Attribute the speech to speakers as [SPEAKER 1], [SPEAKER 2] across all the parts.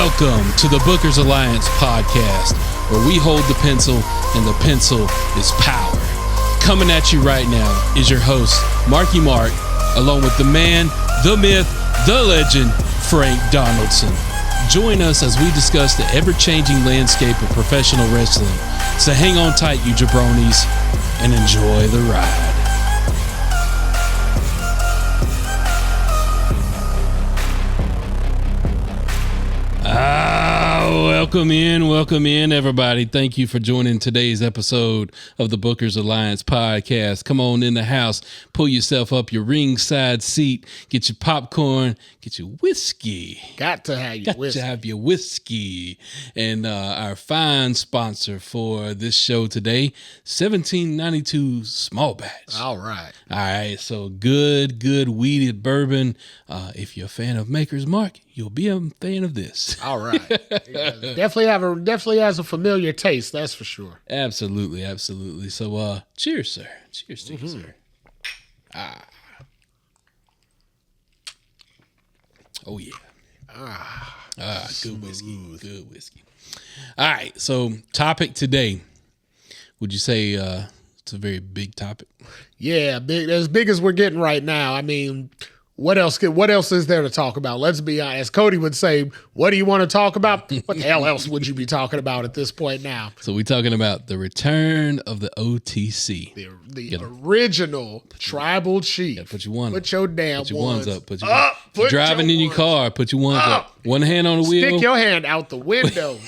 [SPEAKER 1] Welcome to the Bookers Alliance podcast, where we hold the pencil and the pencil is power. Coming at you right now is your host, Marky Mark, along with the man, the myth, the legend, Frank Donaldson. Join us as we discuss the ever-changing landscape of professional wrestling. So hang on tight, you jabronis, and enjoy the ride. Welcome in, everybody. Thank you for joining today's episode of the Bookers Alliance podcast. Come on in the house, pull yourself up your ringside seat, get your popcorn, get your whiskey.
[SPEAKER 2] Got to have your whiskey.
[SPEAKER 1] And our fine sponsor for this show today, 1792 Small Batch.
[SPEAKER 2] All right. So
[SPEAKER 1] good weeded bourbon. If you're a fan of Maker's Mark, you'll be a fan of this.
[SPEAKER 2] All right. Definitely has a familiar taste, that's for sure.
[SPEAKER 1] Absolutely. So, cheers, sir. Cheers to you, sir. Oh, yeah. Good whiskey. All right, so topic today. Would you say it's a very big topic?
[SPEAKER 2] Yeah, big, as big as we're getting right now. I mean, what else is there to talk about? Let's be honest. Cody would say, what do you want to talk about? What the hell else would you be talking about at this point now?
[SPEAKER 1] So we're talking about the return of the OTC.
[SPEAKER 2] The original tribal chief. Yeah,
[SPEAKER 1] put your one
[SPEAKER 2] Put your damn
[SPEAKER 1] Put your
[SPEAKER 2] ones
[SPEAKER 1] up. Put your up. You're driving in your car, put your ones up. One hand on the wheel.
[SPEAKER 2] Stick your hand out the window.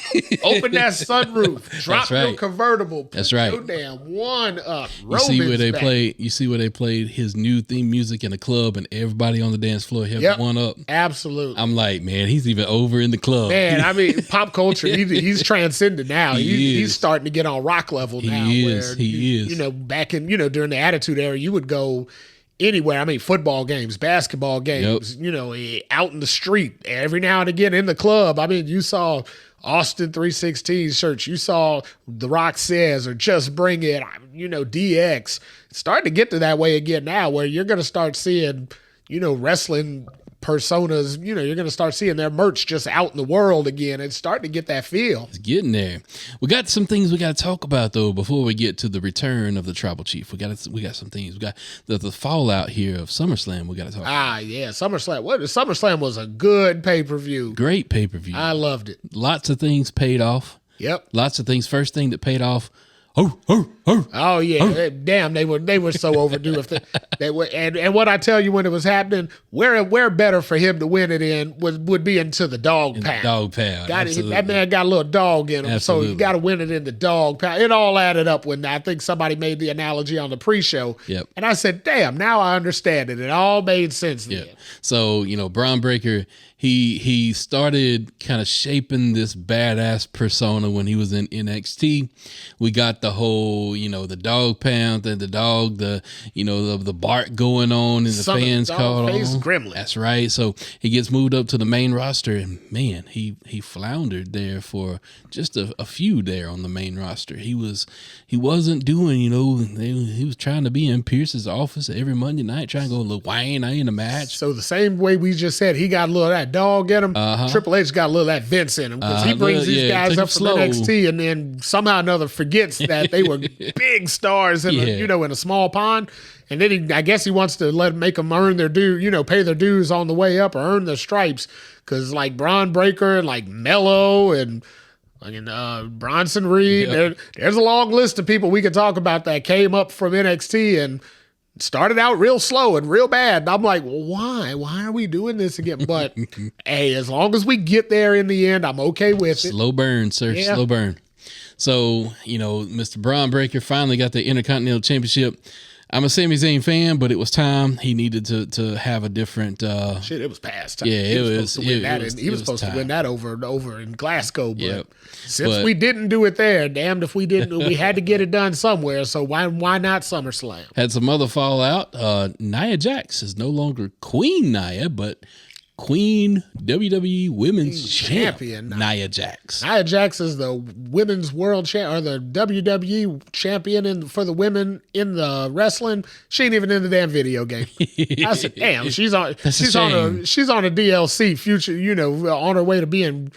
[SPEAKER 2] Open that sunroof. Drop your convertible. Put your damn one up.
[SPEAKER 1] You see where they played his new theme music in a club and everybody on the dance floor had one up.
[SPEAKER 2] Absolutely.
[SPEAKER 1] I'm like, man, he's even over in the club.
[SPEAKER 2] Man, I mean, pop culture, he's transcended now. He's starting to get on rock level now.
[SPEAKER 1] He is.
[SPEAKER 2] You know, back in, during the Attitude Era, you would go anywhere. I mean, football games, basketball games, out in the street, every now and again in the club. I mean, you saw Austin 316 shirts. You saw The Rock Says or Just Bring It, DX. It's starting to get to that way again now where you're going to start seeing, wrestling personas, you're going to start seeing their merch just out in the world again. It's starting to get that feel.
[SPEAKER 1] It's getting there. We got some things we got to talk about, though, before we get to the return of the tribal chief. We got some things. We got the fallout here of SummerSlam we got to talk about.
[SPEAKER 2] Yeah, SummerSlam. SummerSlam was a good pay-per-view.
[SPEAKER 1] Great pay-per-view.
[SPEAKER 2] I loved it.
[SPEAKER 1] Lots of things paid off.
[SPEAKER 2] Yep.
[SPEAKER 1] Lots of things. First thing that paid off,
[SPEAKER 2] Oh yeah, damn! They were so overdue. If they were, and what I tell you when it was happening, where better for him to win it in would be into the dog pound.
[SPEAKER 1] Dog pound.
[SPEAKER 2] That man got a little dog in him, Absolutely. So you got to win it in the dog pound. It all added up when I think somebody made the analogy on the pre-show.
[SPEAKER 1] Yep.
[SPEAKER 2] And I said, damn, now I understand it. It all made sense. Then.
[SPEAKER 1] Yeah. So Braun Breaker. He started kind of shaping this badass persona when he was in NXT. We got the whole, the dog pound and the dog, the bark going on and the fans caught on.
[SPEAKER 2] Gremlin.
[SPEAKER 1] That's right. So he gets moved up to the main roster and man, he floundered there for just a few there on the main roster. He wasn't doing, he was trying to be in Pierce's office every Monday night, trying to go a little Wayne in a match.
[SPEAKER 2] So the same way we just said, he got a little of that dog in him. Triple H got a little of that Vince in him because he brings these guys up from NXT and then somehow or another forgets that they were big stars in a small pond. And then I guess he wants to make them earn their due, pay their dues on the way up or earn their stripes. Because like Braun Breaker and like Mello and Bronson Reed, there's a long list of people we could talk about that came up from NXT and started out real slow and real bad. And I'm like, well, why? Why are we doing this again? But hey, as long as we get there in the end, I'm okay with it.
[SPEAKER 1] Slow burn, sir. Yeah. Slow burn. So, Mr. Braun Breaker finally got the Intercontinental Championship. I'm a Sami Zayn fan, but it was time. He needed to have a different.
[SPEAKER 2] It was past time.
[SPEAKER 1] Yeah,
[SPEAKER 2] he was supposed to win that over in Glasgow, but since we didn't do it there, damned if we didn't. We had to get it done somewhere. So why not SummerSlam?
[SPEAKER 1] Had some other fallout. Nia Jax is no longer Queen Nia, but Queen WWE Women's Champion Nia Jax.
[SPEAKER 2] Nia Jax is the Women's World Champion, or the WWE Champion for the women in the wrestling. She ain't even in the damn video game. I said, damn, she's on a DLC future, on her way to being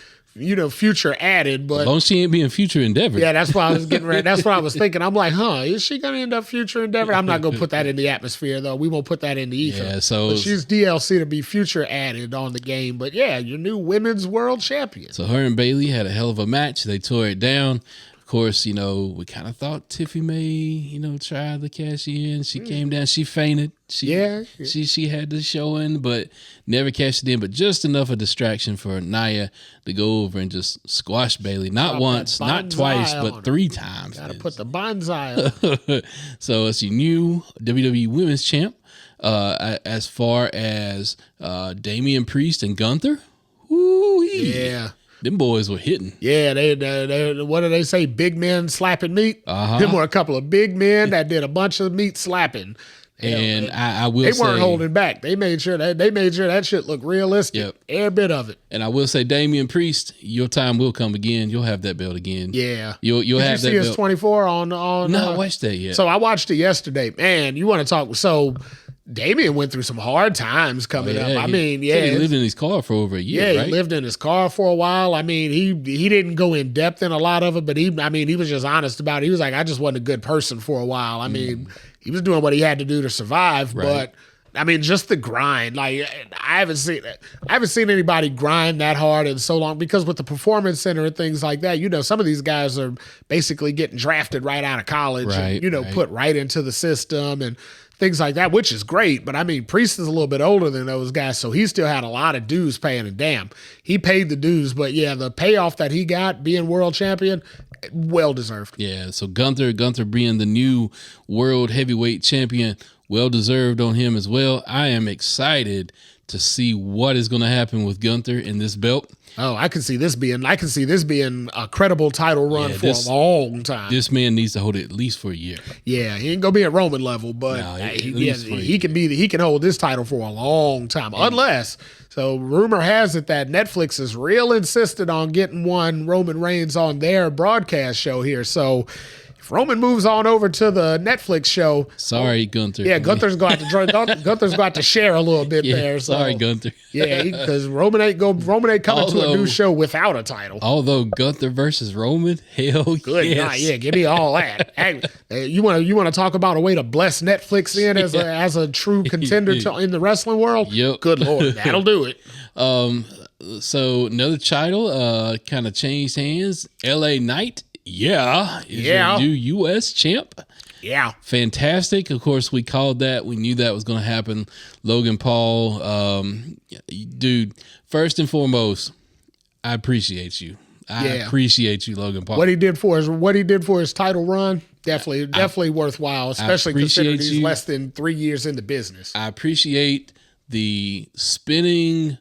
[SPEAKER 2] future added, but
[SPEAKER 1] as long as she ain't being future endeavored.
[SPEAKER 2] Yeah, that's why I was getting ready. That's what I was thinking. I'm like, is she going to end up future endeavored? I'm not going to put that in the atmosphere, though. We won't put that in the ether.
[SPEAKER 1] Yeah, so
[SPEAKER 2] but she's DLC to be future added on the game. But yeah, your new women's world champion.
[SPEAKER 1] So her and Bailey had a hell of a match. They tore it down. Of course, we kind of thought Tiffy may, try to cash in. She came down. She fainted. She had the showing, but never cashed it in. But just enough of a distraction for Nia to go over and just squash Bailey. Not once, not twice, but 3 times.
[SPEAKER 2] Got to put the bonsai on.
[SPEAKER 1] So it's your new WWE Women's Champ. As far as Damian Priest and Gunther,
[SPEAKER 2] yeah.
[SPEAKER 1] Them boys were hitting.
[SPEAKER 2] Yeah, they what do they say? Big men slapping meat. Them were a couple of big men that did a bunch of meat slapping.
[SPEAKER 1] And I will say
[SPEAKER 2] they weren't holding back. They made sure that shit looked realistic.
[SPEAKER 1] Yep.
[SPEAKER 2] Every bit of it.
[SPEAKER 1] And I will say, Damian Priest, your time will come again. You'll have that belt again.
[SPEAKER 2] Yeah,
[SPEAKER 1] you'll have that belt. Did you see his
[SPEAKER 2] 24 on?
[SPEAKER 1] No, I watched that yet.
[SPEAKER 2] So I watched it yesterday. Man, you want to talk? So Damian went through some hard times coming up. I mean,
[SPEAKER 1] he lived in his car for over a year.
[SPEAKER 2] Yeah,
[SPEAKER 1] right?
[SPEAKER 2] He lived in his car for a while. I mean, he didn't go in depth in a lot of it, but he was just honest about it. He was like, I just wasn't a good person for a while. I mean, he was doing what he had to do to survive, but I mean, just the grind. Like I haven't seen anybody grind that hard in so long, because with the Performance Center and things like that, some of these guys are basically getting drafted right out of college, and put right into the system and things like that, which is great. But I mean, Priest is a little bit older than those guys, so he still had a lot of dues paying, and damn, he paid the dues. But yeah, the payoff that he got being world champion, well deserved.
[SPEAKER 1] Yeah, so Gunther being the new world heavyweight champion, well deserved on him as well. I am excited to see what is going to happen with Gunther in this belt.
[SPEAKER 2] Oh, I can see this being a credible title run for a long time.
[SPEAKER 1] This man needs to hold it at least for a year.
[SPEAKER 2] Yeah, he ain't gonna be at Roman level, but he can hold this title for a long time. Unless, so rumor has it that Netflix is real insistent on getting one Roman Reigns on their broadcast show here. So if Roman moves on over to the Netflix show,
[SPEAKER 1] sorry, Gunther.
[SPEAKER 2] Yeah, Gunther's going to share a little bit there. So.
[SPEAKER 1] Sorry, Gunther.
[SPEAKER 2] Yeah, because Roman ain't coming to a new show without a title.
[SPEAKER 1] Although Gunther versus Roman, hell
[SPEAKER 2] good
[SPEAKER 1] yes.
[SPEAKER 2] God, yeah, give me all that. Hey, you want to talk about a way to bless Netflix in as a true contender in the wrestling world?
[SPEAKER 1] Yep.
[SPEAKER 2] Good Lord, that'll do it.
[SPEAKER 1] So another title kind of changed hands. LA Knight. Is your new U.S. champ.
[SPEAKER 2] Yeah.
[SPEAKER 1] Fantastic. Of course, we called that. We knew that was going to happen. Logan Paul, dude, first and foremost, I appreciate you. I appreciate you, Logan Paul.
[SPEAKER 2] What he did for his title run, definitely worthwhile, especially considering he's less than 3 years in the business.
[SPEAKER 1] I appreciate the spinning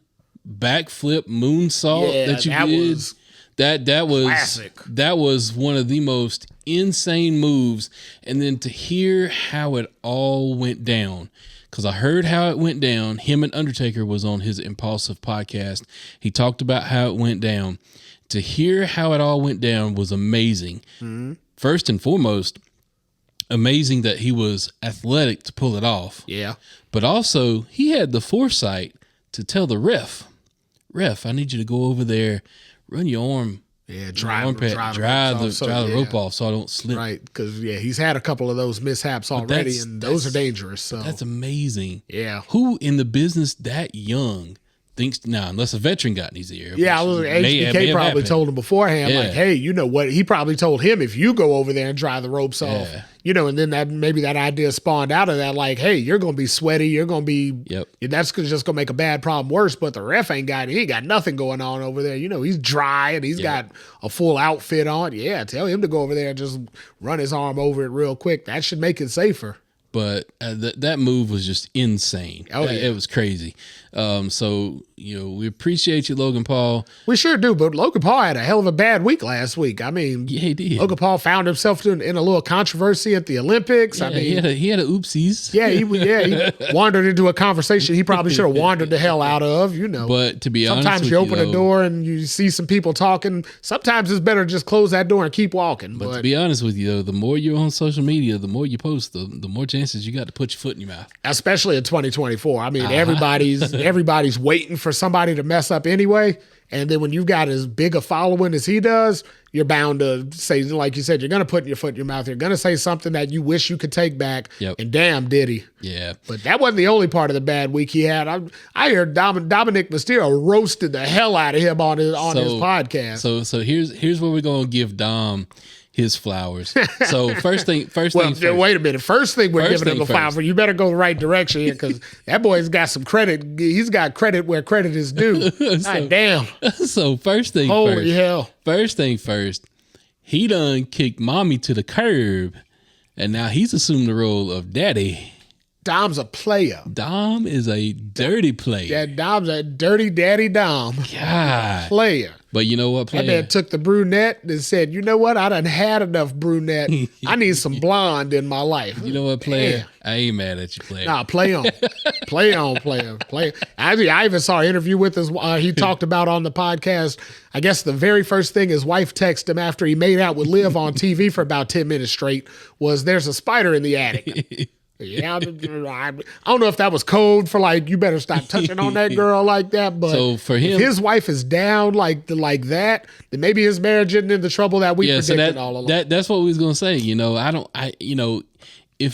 [SPEAKER 1] backflip moonsault that you did. That was
[SPEAKER 2] classic.
[SPEAKER 1] That was one of the most insane moves. And then to hear how it all went down, because I heard how it went down. Him and Undertaker was on his Impulsive podcast. He talked about how it went down. To hear how it all went down was amazing. Mm-hmm. First and foremost, amazing that he was athletic to pull it off.
[SPEAKER 2] Yeah.
[SPEAKER 1] But also, he had the foresight to tell the ref, I need you to go over there, run your arm.
[SPEAKER 2] Yeah, drive
[SPEAKER 1] the rope off so I don't slip.
[SPEAKER 2] Right, because he's had a couple of those mishaps already, and those are dangerous. So
[SPEAKER 1] that's amazing.
[SPEAKER 2] Yeah,
[SPEAKER 1] who in the business that young thinks unless a veteran got in his ear?
[SPEAKER 2] Yeah, HBK probably told him beforehand, like, hey, you know what? He probably told him, if you go over there and dry the ropes off, and then that idea spawned out of that, like, hey, you're gonna be sweaty, you're gonna be, that's just gonna make a bad problem worse. But the ref ain't got nothing going on over there. He's dry and he's got a full outfit on. Yeah, tell him to go over there and just run his arm over it real quick. That should make it safer.
[SPEAKER 1] But that move was just insane.
[SPEAKER 2] Oh, yeah.
[SPEAKER 1] It was crazy. So, we appreciate you, Logan Paul.
[SPEAKER 2] We sure do, but Logan Paul had a hell of a bad week last week. I mean,
[SPEAKER 1] he did.
[SPEAKER 2] Logan Paul found himself in a little controversy at the Olympics.
[SPEAKER 1] Yeah, he had a oopsies.
[SPEAKER 2] Yeah, he wandered into a conversation he probably should have wandered the hell out of,
[SPEAKER 1] But to be honest,
[SPEAKER 2] sometimes you open a door and you see some people talking. Sometimes it's better to just close that door and keep walking.
[SPEAKER 1] But to be honest with you, though, the more you're on social media, the more you post, the more chance chances, you got to put your foot in your mouth.
[SPEAKER 2] Especially in 2024. I mean, everybody's waiting for somebody to mess up anyway. And then when you've got as big a following as he does, you're bound to say, like you said, you're going to put your foot in your mouth. You're going to say something that you wish you could take back.
[SPEAKER 1] Yep.
[SPEAKER 2] And damn, did he.
[SPEAKER 1] Yeah.
[SPEAKER 2] But that wasn't the only part of the bad week he had. I heard Dominic Mysterio roasted the hell out of him on his podcast.
[SPEAKER 1] So here's where we're going to give Dom his flowers. So first thing first.
[SPEAKER 2] Wait a minute. First thing we're giving him a flower. You better go the right direction here because that boy's got some credit. He's got credit where credit is due. God damn.
[SPEAKER 1] So first thing
[SPEAKER 2] Holy
[SPEAKER 1] first.
[SPEAKER 2] hell.
[SPEAKER 1] First thing first. He done kicked mommy to the curb, and now he's assumed the role of daddy.
[SPEAKER 2] Dom's a player.
[SPEAKER 1] Dom is a dirty player.
[SPEAKER 2] Yeah, Dom's a dirty daddy Dom.
[SPEAKER 1] God.
[SPEAKER 2] Player.
[SPEAKER 1] But you know what, player?
[SPEAKER 2] That man took the brunette and said, you know what? I done had enough brunette. I need some blonde in my life.
[SPEAKER 1] You know what, player?
[SPEAKER 2] Damn.
[SPEAKER 1] I ain't mad at you, player.
[SPEAKER 2] Nah, play on. Play on, player. Play. I even saw an interview with his, he talked about on the podcast, I guess the very first thing his wife texted him after he made out with Liv on TV for about 10 minutes straight was, there's a spider in the attic. Yeah, I don't know if that was code for like, you better stop touching on that girl like that. But
[SPEAKER 1] so for him,
[SPEAKER 2] if his wife is down like that, then maybe his marriage isn't in the trouble that we predicted all along.
[SPEAKER 1] That's what we was gonna say. If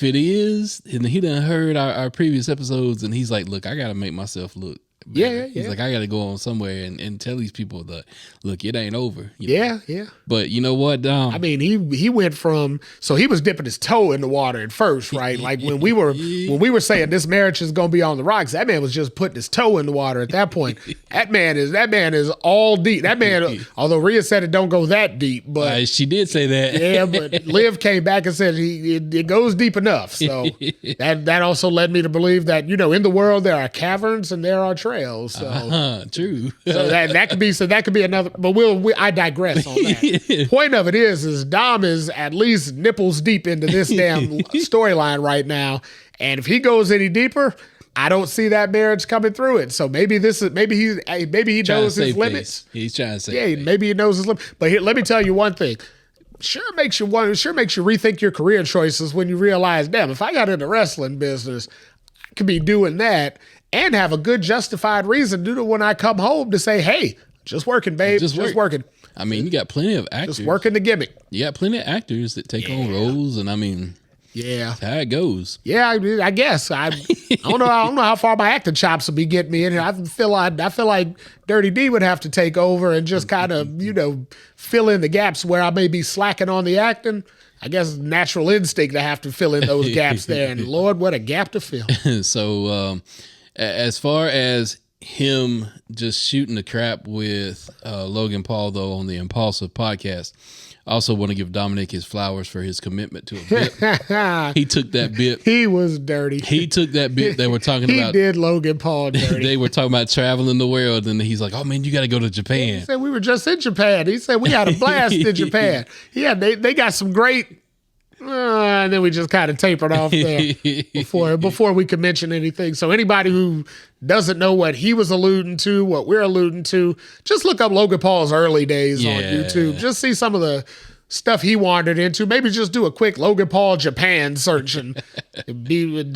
[SPEAKER 1] it is, and he done heard our previous episodes, and he's like, look, I gotta make myself look better.
[SPEAKER 2] Yeah.
[SPEAKER 1] He's like, I gotta go on somewhere and tell these people that, look, it ain't over.
[SPEAKER 2] Yeah.
[SPEAKER 1] But you know what, Dom?
[SPEAKER 2] I mean, he went from, so he was dipping his toe in the water at first, right? Like when we were saying this marriage is gonna be on the rocks, that man was just putting his toe in the water at that point. That man is all deep. That man, although Rhea said it don't go that deep, but
[SPEAKER 1] she did say that.
[SPEAKER 2] Yeah, but Liv came back and said it goes deep enough. So that also led me to believe that, in the world there are caverns and there are trails. So
[SPEAKER 1] true.
[SPEAKER 2] So that could be another. But I digress on that. Point of it is Dom is at least nipples deep into this damn storyline right now, and if he goes any deeper, I don't see that marriage coming through it. So maybe he knows his limits.
[SPEAKER 1] He's trying to say,
[SPEAKER 2] maybe he knows his limits. But here, let me tell you one thing. Sure makes you rethink your career choices when you realize, damn, if I got in the wrestling business, I could be doing that and have a good justified reason to do it when I come home to say, hey, just working, babe, just working.
[SPEAKER 1] I mean, you got plenty of actors.
[SPEAKER 2] Just working the gimmick.
[SPEAKER 1] You got plenty of actors that take on roles, and I mean, that's how it goes.
[SPEAKER 2] Yeah, I guess. I don't know how far my acting chops will be getting me in here. I feel like Dirty D would have to take over and just kind of, fill in the gaps where I may be slacking on the acting. I guess natural instinct to have to fill in those gaps there. And Lord, what a gap to fill.
[SPEAKER 1] So, as far as him just shooting the crap with Logan Paul, though, on the Impulsive podcast, I also want to give Dominic his flowers for his commitment to a bit. He took that bit.
[SPEAKER 2] He was dirty.
[SPEAKER 1] He took that bit they were talking about.
[SPEAKER 2] He did Logan Paul dirty.
[SPEAKER 1] They were talking about traveling the world, and he's like, oh, man, you got to go to Japan.
[SPEAKER 2] He said, we were just in Japan. He said, we had a blast in Japan. Yeah, they got some great... and then we just kind of tapered off there before we could mention anything. So anybody who doesn't know what he was alluding to, what we're alluding to, just look up Logan Paul's early days on YouTube. Just see some of the stuff he wandered into. Maybe just do a quick Logan Paul Japan search and be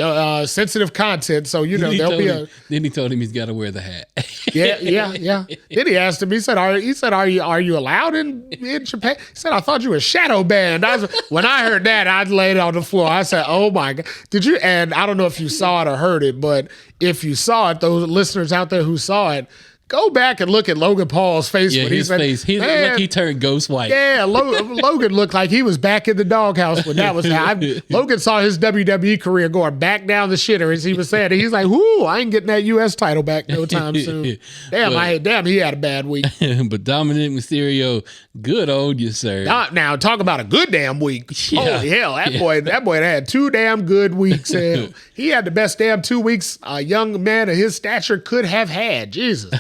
[SPEAKER 2] sensitive content. So, there'll be
[SPEAKER 1] Then he told him he's got to wear the hat.
[SPEAKER 2] Yeah. Then he asked him, he said, are you allowed in Japan? He said, I thought you were shadow banned. When I heard that, I laid on the floor. I said, oh my God. Did you? And I don't know if you saw it or heard it, but if you saw it, those listeners out there who saw it, go back and look at Logan Paul's face.
[SPEAKER 1] Yeah, his face. He looked like he turned ghost white.
[SPEAKER 2] Yeah, Logan looked like he was back in the doghouse when that was happening. Logan saw his WWE career going back down the shitter, as he was saying. He's like, whoo, I ain't getting that U.S. title back no time soon. Damn, he had a bad week.
[SPEAKER 1] But Dominic Mysterio, good old you, sir.
[SPEAKER 2] Now, talk about a good damn week. Yeah. Holy hell, that boy had 2 damn good weeks. He had the best damn 2 weeks a young man of his stature could have had. Jesus.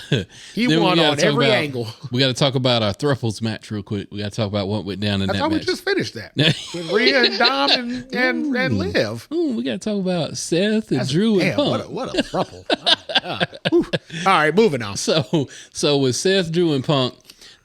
[SPEAKER 2] He won on every angle.
[SPEAKER 1] We got to talk about our Thruples match real quick. We got to talk about what went down in that match. I thought we
[SPEAKER 2] just finished that. With Rhea and Dom and Liv.
[SPEAKER 1] We got to talk about Seth and Drew and Punk.
[SPEAKER 2] What a thruple. All right, moving on.
[SPEAKER 1] So with Seth, Drew, and Punk,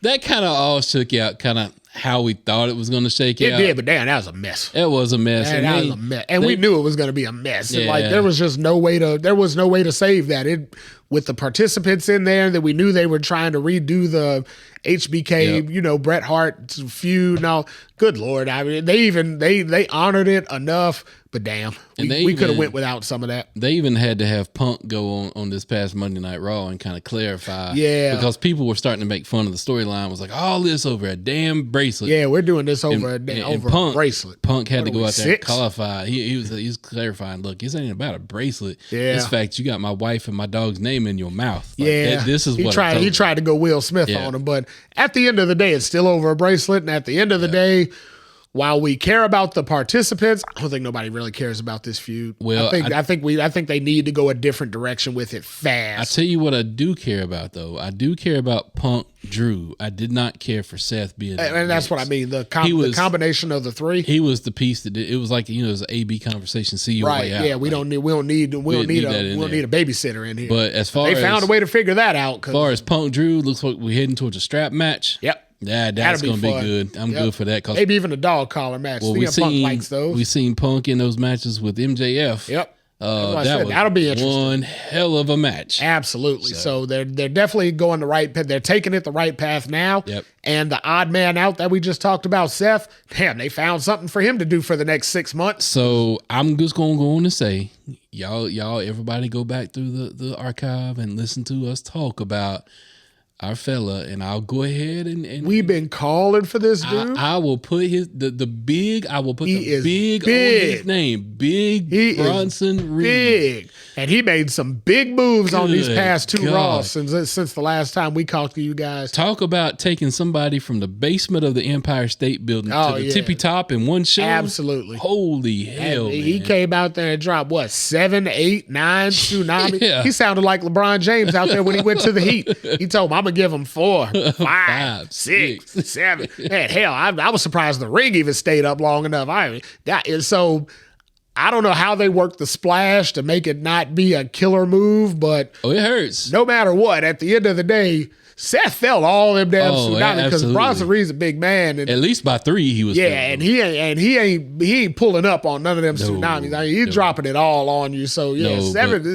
[SPEAKER 1] that kind of all shook out kind of how we thought it was going to shake out.
[SPEAKER 2] It did, but damn, that was a mess.
[SPEAKER 1] It was a mess.
[SPEAKER 2] That was a mess. And we knew it was going to be a mess. Yeah. Like there was no way to save that. With the participants in there, that we knew they were trying to redo the HBK, Bret Hart feud. No, good Lord. I mean, they honored it enough, but damn, we could have went without some of that.
[SPEAKER 1] They even had to have Punk go on this past Monday Night Raw and kind of clarify.
[SPEAKER 2] Yeah.
[SPEAKER 1] Because people were starting to make fun of the storyline. It was like, all this over a damn bracelet.
[SPEAKER 2] Yeah, we're doing this over a bracelet.
[SPEAKER 1] Punk had to go out there and clarify. He was clarifying, look, this ain't about a bracelet.
[SPEAKER 2] Yeah.
[SPEAKER 1] This fact, you got my wife and my dog's name in your mouth. Like,
[SPEAKER 2] yeah.
[SPEAKER 1] This is
[SPEAKER 2] he tried to go Will Smith on him, but at the end of the day, it's still over a bracelet. And at the end of the day, while we care about the participants, I don't think nobody really cares about this feud.
[SPEAKER 1] Well,
[SPEAKER 2] I think they need to go a different direction with it fast.
[SPEAKER 1] I tell you what I do care about, though. I do care about Punk Drew. I did not care for Seth being
[SPEAKER 2] and that's what I mean. The combination of the three.
[SPEAKER 1] He was the piece that it was like, it was an A/B conversation. See your way out.
[SPEAKER 2] Yeah, we don't need a babysitter in here.
[SPEAKER 1] But as far as
[SPEAKER 2] they found a way to figure that out.
[SPEAKER 1] As far as Punk Drew, looks like we're heading towards a strap match.
[SPEAKER 2] Yep.
[SPEAKER 1] Yeah, that's going to be good. I'm good for that.
[SPEAKER 2] Maybe even a dog collar match.
[SPEAKER 1] Well,
[SPEAKER 2] Punk likes those.
[SPEAKER 1] We've seen Punk in those matches with MJF.
[SPEAKER 2] Yep.
[SPEAKER 1] That'll
[SPEAKER 2] be interesting.
[SPEAKER 1] One hell of a match.
[SPEAKER 2] Absolutely. So they're definitely going the right path. They're taking it the right path now.
[SPEAKER 1] Yep.
[SPEAKER 2] And the odd man out that we just talked about, Seth, damn, they found something for him to do for the next 6 months.
[SPEAKER 1] So I'm just going to go on and say, y'all, everybody go back through the archive and listen to us talk about our fella, and I'll go ahead and
[SPEAKER 2] we've been calling for this dude.
[SPEAKER 1] I will put the big on his name. Big Bronson Reed.
[SPEAKER 2] Big. And he made some big moves on these past two Raws since the last time we talked to you guys.
[SPEAKER 1] Talk about taking somebody from the basement of the Empire State Building to the tippy top in one show.
[SPEAKER 2] Absolutely.
[SPEAKER 1] Holy hell, man.
[SPEAKER 2] He came out there and dropped, 7, 8, 9 tsunami?
[SPEAKER 1] Yeah.
[SPEAKER 2] He sounded like LeBron James out there when he went to the Heat. He told him, I'm going to give him 4, 5, 6, 7. Man, hell, I was surprised the ring even stayed up long enough. So I don't know how they worked the splash to make it not be a killer move, but
[SPEAKER 1] it hurts.
[SPEAKER 2] No matter what, at the end of the day, Seth felt all them damn tsunamis because Bronson Reed's a big man. And,
[SPEAKER 1] at least by 3 he was.
[SPEAKER 2] Yeah, and he ain't pulling up on none of them tsunamis. I mean, he's dropping it all on you. So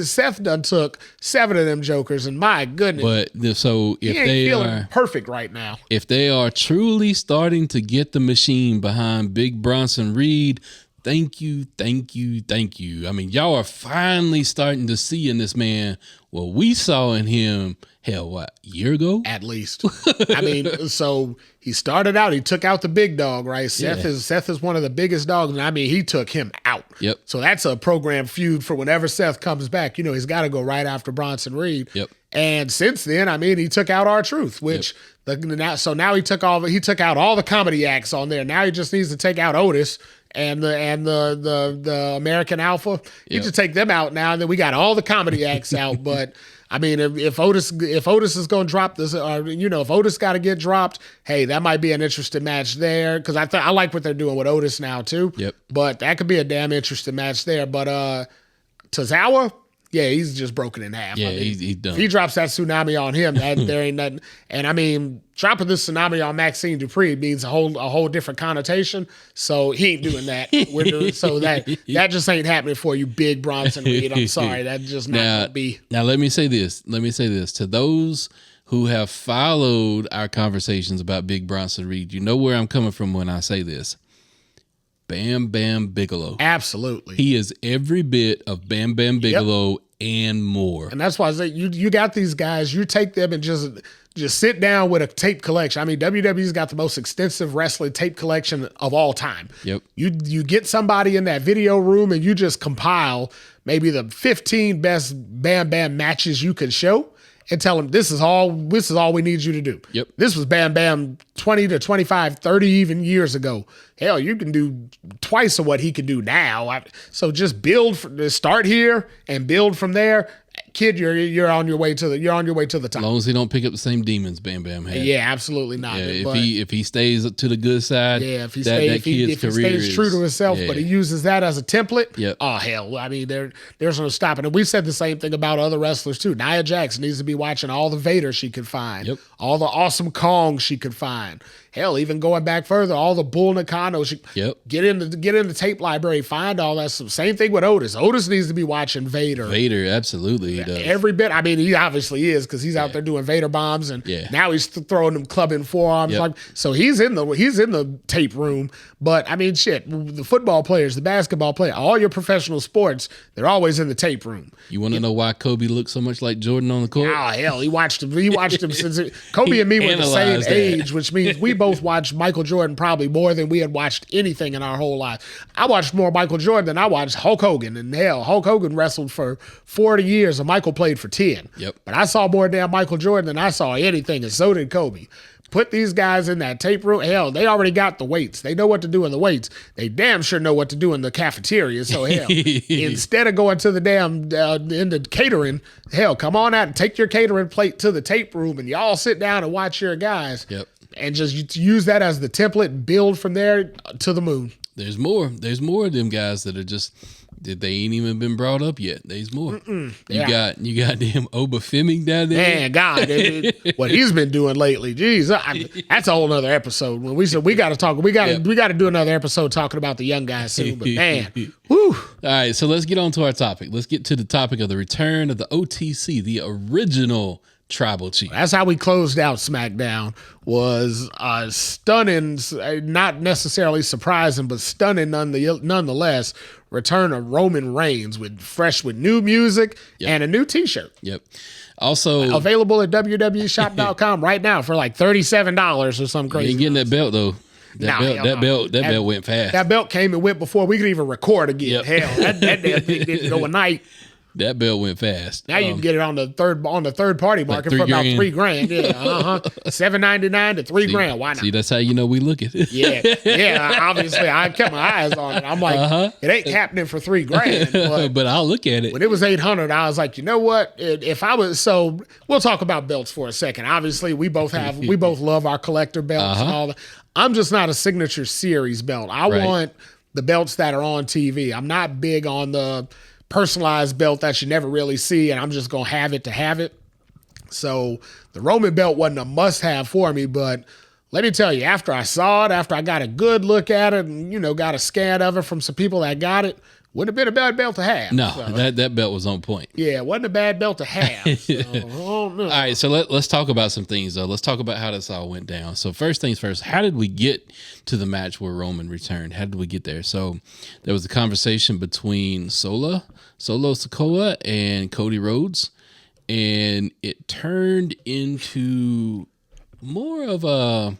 [SPEAKER 2] Seth done took 7 of them jokers, and my goodness.
[SPEAKER 1] But so if
[SPEAKER 2] they feeling perfect right now,
[SPEAKER 1] if they are truly starting to get the machine behind Big Bronson Reed. Thank you. I mean, y'all are finally starting to see in this man what we saw in him, a year ago?
[SPEAKER 2] At least. I mean, so he started out, he took out the big dog, right? Seth is one of the biggest dogs, and I mean, he took him out.
[SPEAKER 1] Yep.
[SPEAKER 2] So that's a program feud for whenever Seth comes back. He's got to go right after Bronson Reed.
[SPEAKER 1] Yep.
[SPEAKER 2] And since then, I mean, he took out R-Truth, which now he took out all the comedy acts on there. Now he just needs to take out Otis and the American Alpha. You just take them out now, and then we got all the comedy acts out. But I mean, if Otis is going to drop this, if Otis got to get dropped, hey, that might be an interesting match there, because I like what they're doing with Otis now too.
[SPEAKER 1] Yep.
[SPEAKER 2] But that could be a damn interesting match there. But Tozawa. Yeah, he's just broken in half.
[SPEAKER 1] Yeah,
[SPEAKER 2] I mean,
[SPEAKER 1] he's done.
[SPEAKER 2] If he drops that tsunami on him, there ain't nothing. And I mean, dropping this tsunami on Maxine Dupree means a whole different connotation. So he ain't doing that. That just ain't happening for you, Big Bronson Reed. I'm sorry, that just not gonna be.
[SPEAKER 1] Now let me say this. To those who have followed our conversations about Big Bronson Reed, you know where I'm coming from when I say this. Bam Bam Bigelow.
[SPEAKER 2] Absolutely.
[SPEAKER 1] He is every bit of Bam Bam Bigelow and more.
[SPEAKER 2] And that's why I say you got these guys, you take them and just sit down with a tape collection. I mean, WWE's got the most extensive wrestling tape collection of all time.
[SPEAKER 1] Yep.
[SPEAKER 2] You get somebody in that video room and you just compile maybe the 15 best Bam Bam matches you can show. And tell them this is all we need you to do.
[SPEAKER 1] Yep.
[SPEAKER 2] This was Bam Bam 20 to 25, 30 even years ago. Hell, you can do twice of what he can do now. So just start here and build from there. kid, you're on your way to the top.
[SPEAKER 1] As long as he don't pick up the same demons Bam Bam had.
[SPEAKER 2] Yeah, absolutely not.
[SPEAKER 1] Yeah, if he stays to the good side, if he stays
[SPEAKER 2] true to himself, but he uses that as a template.
[SPEAKER 1] Yep.
[SPEAKER 2] Oh hell, I mean there's no stopping it. We've said the same thing about other wrestlers too. Nia Jax needs to be watching all the Vader she could find, all the awesome Kong she could find. Hell, even going back further, all the Bull Nakano. Get in the tape library, find all that stuff. Same thing with Otis. Otis needs to be watching Vader.
[SPEAKER 1] Vader, absolutely, he does.
[SPEAKER 2] Every bit. I mean, he obviously is because he's out there doing Vader bombs, and now he's throwing them clubbing forearms. So he's in the tape room. But I mean, shit, the football players, the basketball players, all your professional sports, they're always in the tape room.
[SPEAKER 1] You want to know why Kobe looks so much like Jordan on the court?
[SPEAKER 2] Oh hell, he watched him since Kobe and me were the same age, which means we both watched Michael Jordan probably more than we had watched anything in our whole life. I watched more Michael Jordan than I watched Hulk Hogan. And hell, Hulk Hogan wrestled for 40 years and Michael played for 10. But I saw more damn Michael Jordan than I saw anything, and so did Kobe. Put these guys in that tape room. Hell, they already got the weights. They know what to do in the weights. They damn sure know what to do in the cafeteria. So hell, instead of going to the damn into catering, hell, come on out and take your catering plate to the tape room, and y'all sit down and watch your guys. And just use that as the template and build from there to the moon.
[SPEAKER 1] There's more. There's more of them guys that are just that they ain't even been brought up yet. There's more. You got damn Obafemi down there.
[SPEAKER 2] Man, God, what he's been doing lately. Jeez, that's a whole other episode. When we said we got to talk, we got to do another episode talking about the young guys soon. But man, whew.
[SPEAKER 1] All right, so let's get on to our topic. Let's get to the topic of the return of the OTC, the original Tribal Chief.
[SPEAKER 2] That's how we closed out SmackDown. Was stunning, not necessarily surprising, but stunning nonetheless. Return of Roman Reigns with new music and a new T-shirt.
[SPEAKER 1] Also
[SPEAKER 2] available at www.shop.com right now for like $37 or something crazy.
[SPEAKER 1] You ain't getting that belt though. That belt went fast.
[SPEAKER 2] That belt came and went before we could even record again. Hell, that damn thing didn't go a night.
[SPEAKER 1] That belt went fast.
[SPEAKER 2] Now you can get it on the third party market for about $3,000. Yeah, $7.99 to $3,000. Why not?
[SPEAKER 1] See, that's how you know we look at it.
[SPEAKER 2] Yeah. Obviously, I kept my eyes on it. I'm like, it ain't happening for $3,000.
[SPEAKER 1] But I'll look at it.
[SPEAKER 2] When it was $800, I was like, you know what? If I was we'll talk about belts for a second. Obviously, we both love our collector belts and all that. I'm just not a signature series belt. I want the belts that are on TV. I'm not big on the personalized belt that you never really see, and I'm just gonna have it to have it. So the Roman belt wasn't a must-have for me, but let me tell you, after I saw it, after I got a good look at it, and got a scan of it from some people that got it, wouldn't have been a bad belt to have.
[SPEAKER 1] No, that belt was on point.
[SPEAKER 2] Yeah, it wasn't a bad belt to have. So, all
[SPEAKER 1] right, so let's talk about some things, though. Let's talk about how this all went down. So first things first, how did we get to the match where Roman returned? How did we get there? So there was a conversation between Solo Sikoa and Cody Rhodes, and it turned into more of a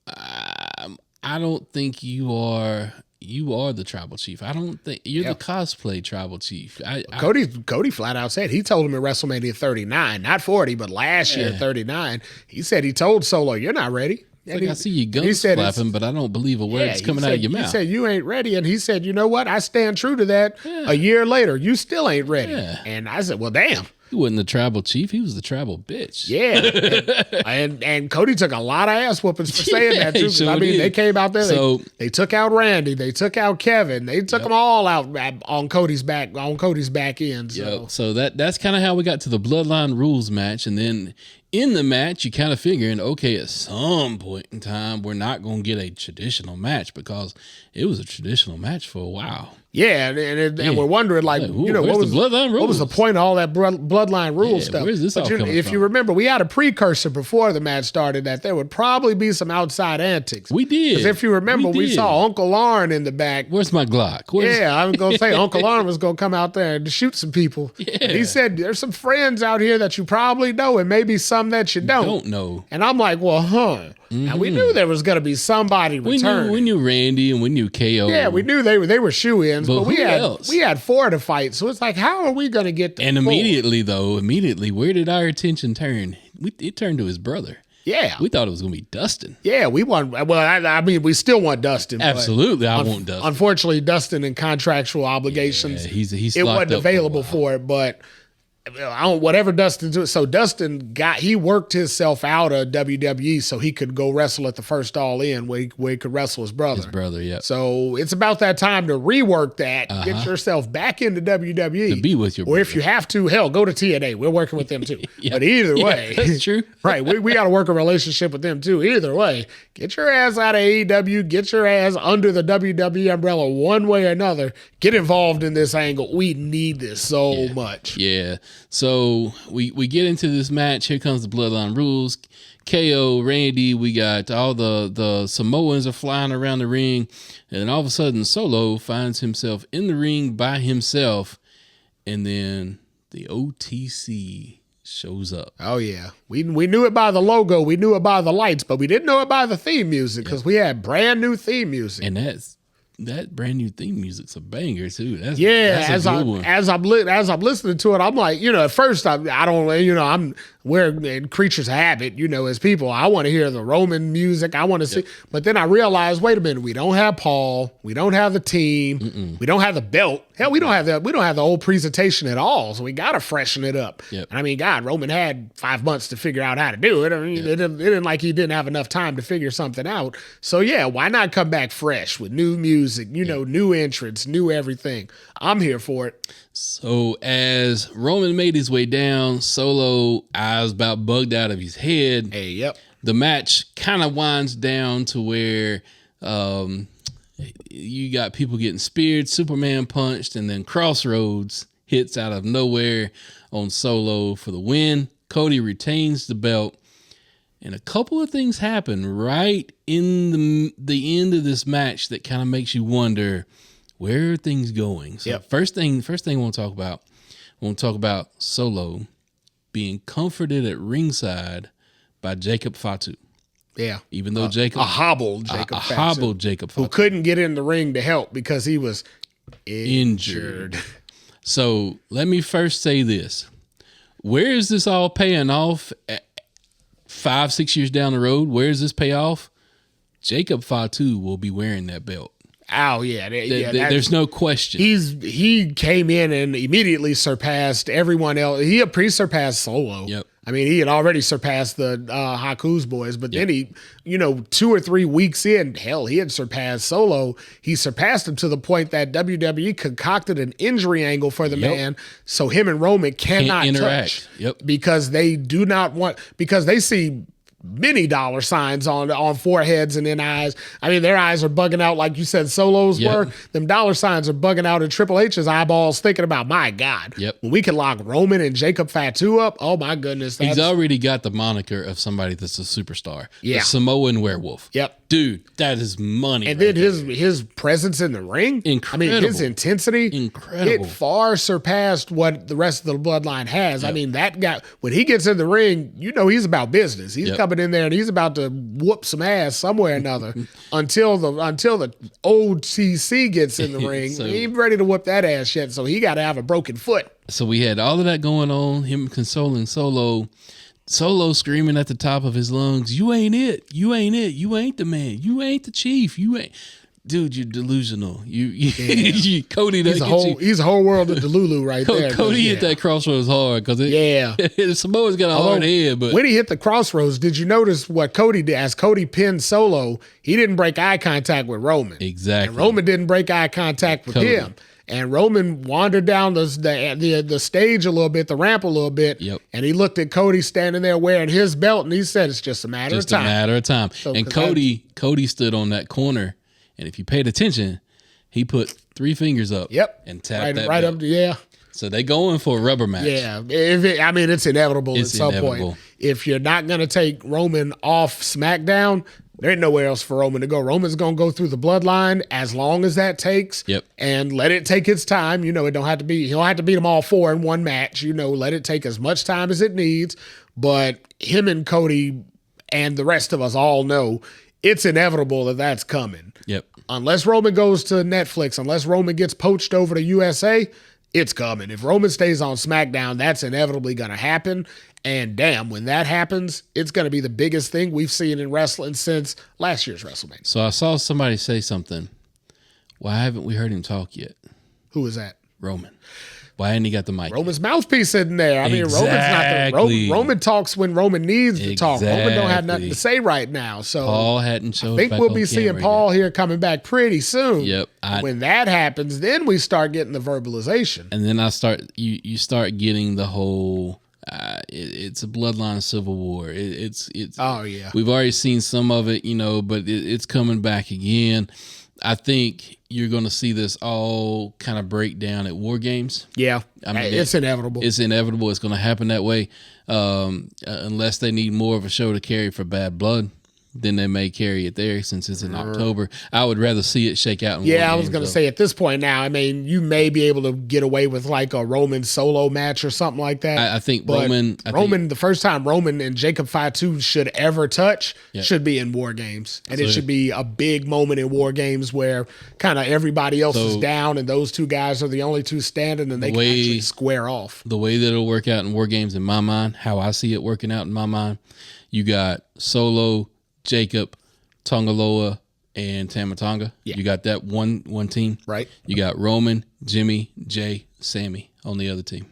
[SPEAKER 1] I don't think you are the Tribal Chief. I don't think you're the cosplay Tribal Chief.
[SPEAKER 2] Cody flat out said, he told him at WrestleMania 39, not 40, but last year 39. He said he told Solo, "You're not ready."
[SPEAKER 1] I see your guns flapping, but I don't believe a word's coming out of your mouth.
[SPEAKER 2] He said, "You ain't ready." And he said, "You know what? I stand true to that." A year later, you still ain't ready. And I said, "Well, damn."
[SPEAKER 1] He wasn't the Tribal Chief. He was the Tribal Bitch.
[SPEAKER 2] Yeah. and Cody took a lot of ass whoopings for saying that, too. Sure they came out there. They took out Randy. They took out Kevin. They took them all out on Cody's back end.
[SPEAKER 1] So that's kind of how we got to the Bloodline Rules match. And then in the match, you kind of figuring, okay, at some point in time, we're not going to get a traditional match because it was a traditional match for a while.
[SPEAKER 2] Yeah, and we're wondering, what was the point of all that Bloodline Rules stuff?
[SPEAKER 1] Where's this all coming from?
[SPEAKER 2] If you remember, we had a precursor before the match started that there would probably be some outside antics.
[SPEAKER 1] We did.
[SPEAKER 2] Because if you remember, we saw Uncle Lauren in the back.
[SPEAKER 1] Where's my Glock?
[SPEAKER 2] I was going to say Uncle Lauren was going to come out there and shoot some people. Yeah. And he said, there's some friends out here that you probably know and maybe some that you don't
[SPEAKER 1] know. And
[SPEAKER 2] I'm like, well, Now, we knew there was going to be somebody returning.
[SPEAKER 1] We knew Randy and we knew KO.
[SPEAKER 2] Yeah, we knew they were shoe-ins, but we had 4 to fight. So it's like, how are we going to get to 4?
[SPEAKER 1] Immediately, where did our attention turn? It turned to his brother.
[SPEAKER 2] Yeah.
[SPEAKER 1] We thought it was going to be Dustin.
[SPEAKER 2] Yeah, we want. Well, I mean, we still want Dustin.
[SPEAKER 1] Absolutely, I want Dustin.
[SPEAKER 2] Unfortunately, Dustin and contractual obligations,
[SPEAKER 1] he's
[SPEAKER 2] it wasn't available for it, but whatever Dustin do. So Dustin he worked himself out of WWE so he could go wrestle at the first All In where he could wrestle his brother.
[SPEAKER 1] Yeah.
[SPEAKER 2] So it's about that time to rework that, get yourself back into WWE.
[SPEAKER 1] To be with your brother.
[SPEAKER 2] Or if you have to, hell, go to TNA. We're working with them too. But either way.
[SPEAKER 1] That's true.
[SPEAKER 2] Right. We got to work a relationship with them too. Either way, get your ass out of AEW, get your ass under the WWE umbrella one way or another. Get involved in this angle. We need this so much.
[SPEAKER 1] Yeah. So we get into this match. Here comes the Bloodline Rules. KO, Randy, we got all the Samoans are flying around the ring. And then all of a sudden, Solo finds himself in the ring by himself. And then the OTC shows up.
[SPEAKER 2] Oh, yeah. We knew it by the logo. We knew it by the lights. But we didn't know it by the theme music because we had brand new theme music.
[SPEAKER 1] And that brand new theme music's a banger too. That's
[SPEAKER 2] a good one. As I'm listening to it, I'm like, at first I don't, we're creatures of habit, as people. I want to hear the Roman music. I want to see, but then I realized, wait a minute, we don't have Paul, we don't have the team, we don't have the belt. Hell, we don't have the old presentation at all. So we got to freshen it up.
[SPEAKER 1] Yep.
[SPEAKER 2] And I mean, God, Roman had 5 months to figure out how to do it. I mean, it didn't like he didn't have enough time to figure something out. So yeah, why not come back fresh with new music, new entrants, new everything. I'm here for it.
[SPEAKER 1] So as Roman made his way down, Solo eyes about bugged out of his head.
[SPEAKER 2] Hey, yep.
[SPEAKER 1] The match kind of winds down to where you got people getting speared, Superman punched, and then Crossroads hits out of nowhere on Solo for the win. Cody retains the belt. And a couple of things happen right in the end of this match that kind of makes you wonder, where are things going? So first thing I want to talk about Solo being comforted at ringside by Jacob Fatu.
[SPEAKER 2] Yeah.
[SPEAKER 1] Even though
[SPEAKER 2] a hobbled Jacob Fatu. Who couldn't get in the ring to help because he was injured.
[SPEAKER 1] So let me first say this. Where is this all paying off 5-6 years down the road? Where is this payoff? Jacob Fatu will be wearing that belt.
[SPEAKER 2] Oh, yeah.
[SPEAKER 1] There's no question.
[SPEAKER 2] He came in and immediately surpassed everyone else. He had pre-surpassed Solo.
[SPEAKER 1] Yep.
[SPEAKER 2] I mean, he had already surpassed the Haku's boys, but then he, 2 or 3 weeks in, hell, he had surpassed Solo. He surpassed him to the point that WWE concocted an injury angle for the man, so him and Roman cannot
[SPEAKER 1] interact.
[SPEAKER 2] Touch. Because they do not want, because they see many dollar signs on foreheads and in eyes. I mean, their eyes are bugging out like you said Solo's were. Them dollar signs are bugging out in Triple H's eyeballs thinking about, my God, when we can lock Roman and Jacob Fatu up, oh my goodness.
[SPEAKER 1] He's already got the moniker of somebody that's a superstar.
[SPEAKER 2] Yeah.
[SPEAKER 1] The Samoan werewolf.
[SPEAKER 2] Yep.
[SPEAKER 1] Dude, that is money.
[SPEAKER 2] And then his presence in the ring.
[SPEAKER 1] Incredible.
[SPEAKER 2] I mean, his intensity.
[SPEAKER 1] Incredible.
[SPEAKER 2] It far surpassed what the rest of the bloodline has. I mean, that guy, when he gets in the ring, he's about business. He's coming in there and he's about to whoop some ass somewhere or another until the OTC gets in the ring.
[SPEAKER 1] So,
[SPEAKER 2] he ain't ready to whoop that ass yet, so he got to have a broken foot.
[SPEAKER 1] So we had all of that going on, him consoling Solo screaming at the top of his lungs, "You ain't it. You ain't it. You ain't the man. You ain't the chief. You ain't." Dude, you're delusional. Cody,
[SPEAKER 2] he's a whole world of Delulu right there.
[SPEAKER 1] Cody hit that Crossroads hard because Samoa's got a hard head. But
[SPEAKER 2] when he hit the Crossroads, did you notice what Cody did? As Cody pinned Solo, he didn't break eye contact with Roman.
[SPEAKER 1] Exactly.
[SPEAKER 2] And Roman didn't break eye contact with him. And Roman wandered down the stage a little bit, the ramp a little bit, and he looked at Cody standing there wearing his belt, and he said, "It's just a matter of time."
[SPEAKER 1] Just a matter of time. So, and Cody stood on that corner, and if you paid attention, he put 3 fingers up. And tapped that
[SPEAKER 2] right
[SPEAKER 1] belt.
[SPEAKER 2] up.
[SPEAKER 1] So they going for a rubber match.
[SPEAKER 2] Yeah, it's inevitable at some point. If you're not going to take Roman off SmackDown, there ain't nowhere else for Roman to go. Roman's going to go through the bloodline as long as that takes. And let it take its time. It don't have to be, he'll have to beat them all 4 in one match. Let it take as much time as it needs. But him and Cody and the rest of us all know it's inevitable that that's coming. Unless Roman goes to Netflix, unless Roman gets poached over to USA, it's coming. If Roman stays on SmackDown, that's inevitably going to happen. And damn, when that happens, it's going to be the biggest thing we've seen in wrestling since last year's WrestleMania.
[SPEAKER 1] So I saw somebody say something. Why haven't we heard him talk yet?
[SPEAKER 2] Who is that?
[SPEAKER 1] Roman. Why hadn't he got the mic?
[SPEAKER 2] Roman's mouthpiece in there. I mean, Roman talks when Roman needs to talk. Roman don't have nothing to say right now. So
[SPEAKER 1] Paul hadn't showed.
[SPEAKER 2] I think we'll be seeing Paul here coming back pretty soon.
[SPEAKER 1] Yep.
[SPEAKER 2] When that happens, then we start getting the verbalization.
[SPEAKER 1] And then you start getting the whole. It's a bloodline civil war. It's.
[SPEAKER 2] Oh yeah.
[SPEAKER 1] We've already seen some of it, but it's coming back again. I think you're going to see this all kind of break down at War Games.
[SPEAKER 2] Yeah, I mean, it's inevitable.
[SPEAKER 1] It's inevitable. It's going to happen that way, unless they need more of a show to carry for Bad Blood. Then they may carry it there since it's in October. I would rather see it shake out.
[SPEAKER 2] I was going to say at this point now, I mean, you may be able to get away with like a Roman solo match or something like that.
[SPEAKER 1] I think
[SPEAKER 2] the first time Roman and Jacob Fatu should ever touch should be in War Games. And it should be a big moment in War Games where kind of everybody else is down and those two guys are the only two standing and they can actually square off.
[SPEAKER 1] The way that it'll work out in War Games in my mind, how I see it working out in my mind, you got Solo, Jacob, Tongaloa, and Tamatonga. Yeah. You got that one team.
[SPEAKER 2] Right.
[SPEAKER 1] You got Roman, Jimmy, Jay, Sammy on the other team.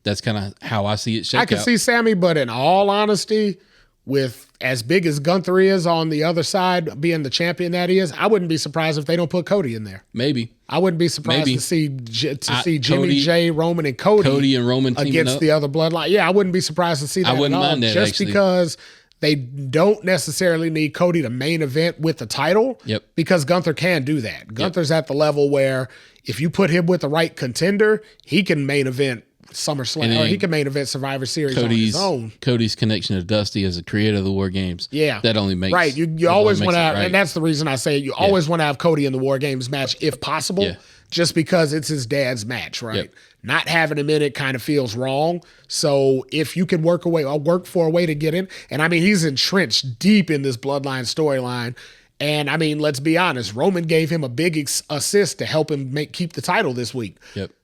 [SPEAKER 1] That's kind of how I see it shake out.
[SPEAKER 2] I can see Sammy, but in all honesty, with as big as Gunther is on the other side, being the champion that he is, I wouldn't be surprised if they don't put Cody in there.
[SPEAKER 1] Maybe.
[SPEAKER 2] I wouldn't be surprised to see Jimmy, Cody, Jay, Roman, and Cody
[SPEAKER 1] and Roman
[SPEAKER 2] against the other bloodline. Yeah, I wouldn't be surprised to see that.
[SPEAKER 1] I wouldn't mind that,
[SPEAKER 2] just
[SPEAKER 1] actually.
[SPEAKER 2] Because they don't necessarily need Cody to main event with the title.
[SPEAKER 1] Yep.
[SPEAKER 2] Because Gunther can do that. Gunther's at the level where if you put him with the right contender, he can main event SummerSlam, or he can main event Survivor Series on his own.
[SPEAKER 1] Cody's connection to Dusty as a creator of the War Games.
[SPEAKER 2] Yeah.
[SPEAKER 1] That only makes
[SPEAKER 2] right. You always want to have, and that's the reason I say you always want to have Cody in the War Games match if possible, just because it's his dad's match, right?
[SPEAKER 1] Yep.
[SPEAKER 2] Not having him in it kind of feels wrong. So if you can work for a way to get in, and I mean, he's entrenched deep in this bloodline storyline. And I mean, let's be honest, Roman gave him a big assist to help him keep the title this week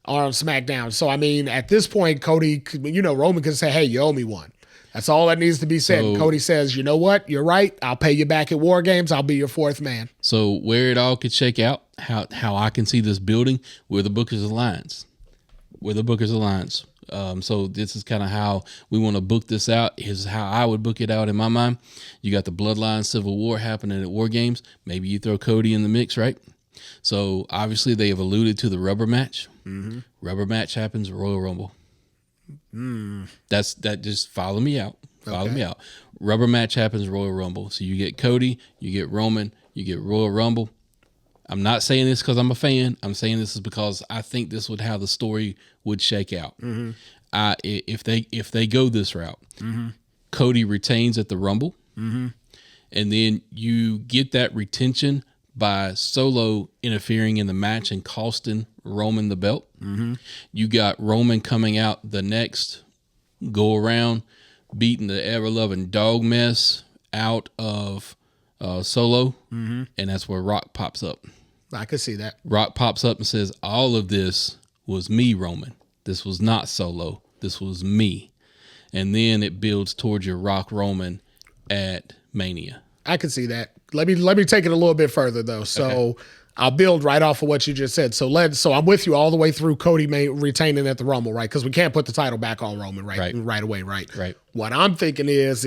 [SPEAKER 2] on SmackDown. So I mean, at this point, Cody, Roman can say, "Hey, you owe me one." That's all that needs to be said. And Cody says, "You know what? You're right. I'll pay you back at War Games. I'll be your fourth man."
[SPEAKER 1] So where it all could shake out, how I can see this building, we're the Booker's Alliance. So this is kind of how we want to book this out. Is how I would book it out in my mind. You got the Bloodline Civil War happening at War Games. Maybe you throw Cody in the mix, right? So obviously they have alluded to the rubber match. Mm-hmm. Rubber match happens at Royal Rumble. That just follow me out. Follow me out. Rubber match happens at Royal Rumble. So you get Cody, you get Roman, you get Royal Rumble. I'm not saying this because I'm a fan. I'm saying this is because I think this would how the story would shake out. Mm-hmm. If they go this route, Cody retains at the Rumble, and then you get that retention by Solo interfering in the match and costing Roman the belt. Mm-hmm. You got Roman coming out the next go around, beating the ever-loving dog mess out of Solo, and that's where Rock pops up.
[SPEAKER 2] I could see that.
[SPEAKER 1] Rock pops up and says, all of this was me, Roman. This was not Solo. This was me. And then it builds towards your Rock Roman at Mania.
[SPEAKER 2] I could see that. Let me take it a little bit further, though. So I'll build right off of what you just said. So I'm with you all the way through Cody retaining at the Rumble, right? Because we can't put the title back on Roman right away, right?
[SPEAKER 1] Right.
[SPEAKER 2] What I'm thinking is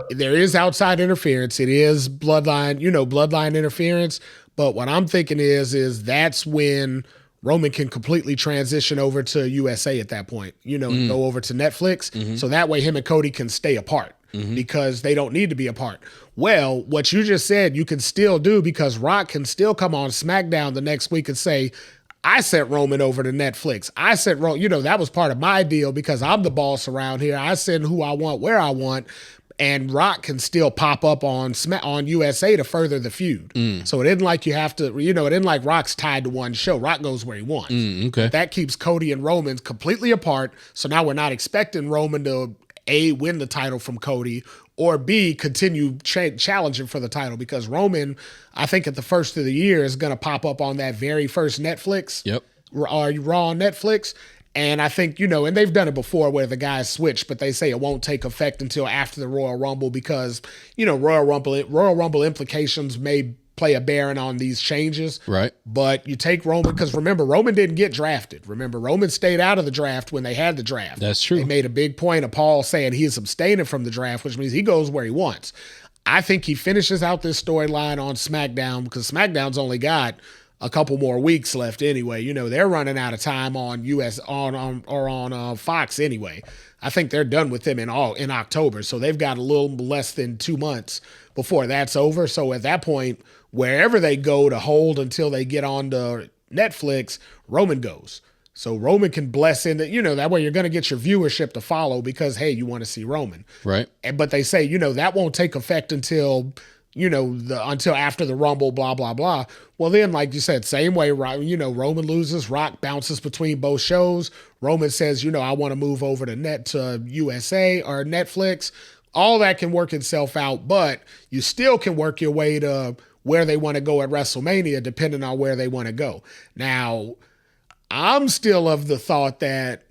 [SPEAKER 2] there is outside interference. It is bloodline interference. But what I'm thinking is that's when Roman can completely transition over to USA at that point, and go over to Netflix. Mm-hmm. So that way him and Cody can stay apart because they don't need to be apart. Well, what you just said, you can still do because Rock can still come on SmackDown the next week and say, I sent Roman over to Netflix. I sent Roman, that was part of my deal because I'm the boss around here. I send who I want, where I want. And Rock can still pop up on USA to further the feud. So it isn't like you have to, it isn't like Rock's tied to one show. Rock goes where he wants.
[SPEAKER 1] Okay.
[SPEAKER 2] That keeps Cody and Roman completely apart. So now we're not expecting Roman to A, win the title from Cody, or B, continue challenging for the title because Roman, I think at the first of the year, is going to pop up on that very first Netflix.
[SPEAKER 1] Yep.
[SPEAKER 2] Or Raw on Netflix. And I think, and they've done it before where the guys switch, but they say it won't take effect until after the Royal Rumble because, Royal Rumble implications may play a bearing on these changes.
[SPEAKER 1] Right.
[SPEAKER 2] But you take Roman, because remember, Roman didn't get drafted. Remember, Roman stayed out of the draft when they had the draft.
[SPEAKER 1] That's true.
[SPEAKER 2] They made a big point of Paul saying he is abstaining from the draft, which means he goes where he wants. I think he finishes out this storyline on SmackDown, because SmackDown's only got a couple more weeks left anyway. You know, they're running out of time on on Fox anyway. I think they're done with them in October, so they've got a little less than 2 months before that's over. So at that point, wherever they go to hold until they get on to Netflix, Roman goes. So Roman can bless in that, you know, that way you're going to get your viewership to follow because, hey, you want to see Roman.
[SPEAKER 1] Right.
[SPEAKER 2] But they say, you know, that won't take effect until, you know, until after the Rumble, blah, blah, blah. Well, then, like you said, same way, you know, Roman loses, Rock bounces between both shows. Roman says, you know, I want to move over to USA or Netflix. All that can work itself out, but you still can work your way to where they want to go at WrestleMania, depending on where they want to go. Now, I'm still of the thought that